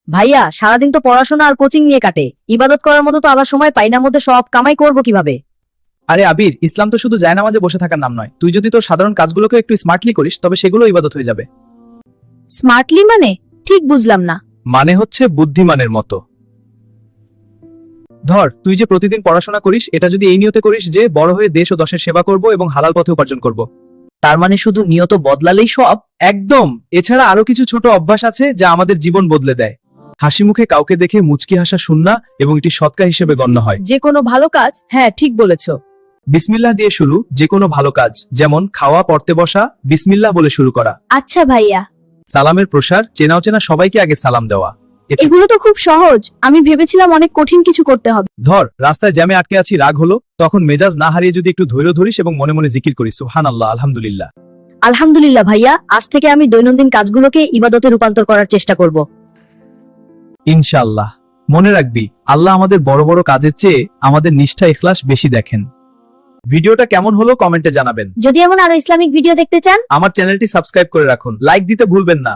ভাইয়া সারাদিন তো পড়াশোনা আর কোচিং নিয়ে কাটে, ইবাদত করার মতো তো আলাদা সময় পাই না, মধ্যে সব কামাই করব কিভাবে? আরে আবির, ইসলাম তো শুধু জায়নামাজে বসে থাকার নাম নয়। তুই যদি তোর সাধারণ কাজগুলোকে একটু স্মার্টলি করিস তবে সেগুলো ইবাদত হয়ে যাবে। স্মার্টলি মানে ঠিক বুঝলাম না। মানে হচ্ছে বুদ্ধিমানের মতো। ধর, তুই যে প্রতিদিন পড়াশোনা করিস, এটা যদি এই নিয়তে করিস যে বড় হয়ে দেশ ও দশের সেবা করব এবং হালাল পথে উপার্জন করব। তার মানে শুধু নিয়ত বদলালেই সব? একদম। এছাড়া আরো কিছু ছোট অভ্যাস আছে যা আমাদের জীবন বদলে দেয়। হাসি মুখে কাউকে দেখে মুচকি হাসা সুন্নাহ এবং এটি সদকা হিসেবে গণ্য হয়। যে কোনো ভালো কাজ, হ্যাঁ ঠিক বলেছো। বিসমিল্লাহ দিয়ে শুরু যে কোনো ভালো কাজ, যেমন খাওয়া, পড়তে বসা, বিসমিল্লাহ বলে শুরু করা। আচ্ছা ভাইয়া, সালামের প্রসার, চেনা অচেনা সবাইকে আগে সালাম দেওয়া। এগুলো তো খুব সহজ, আমি ভেবেছিলাম অনেক কঠিন কিছু করতে হবে। ধর, রাস্তায় জ্যামে আটকে আছি, রাগ হলো, তখন মেজাজ না হারিয়ে যদি একটু ধৈর্য ধরিস এবং মনে মনে জিকির করিস সুবহানাল্লাহ, আলহামদুলিল্লাহ। আলহামদুলিল্লাহ ভাইয়া, আজ থেকে আমি দৈনন্দিন কাজগুলোকে ইবাদতে রূপান্তর করার চেষ্টা করব। ইনশাআল্লাহ। মনে রাখবি, আল্লাহ আমাদের বড় বড় কাজের চেয়ে আমাদের নিষ্ঠা ইখলাস বেশি দেখেন। ভিডিওটা কেমন হলো কমেন্টে জানাবেন। যদি এমন আরো ইসলামিক ভিডিও দেখতে চান, আমার চ্যানেলটি সাবস্ক্রাইব করে রাখুন, লাইক দিতে ভুলবেন না।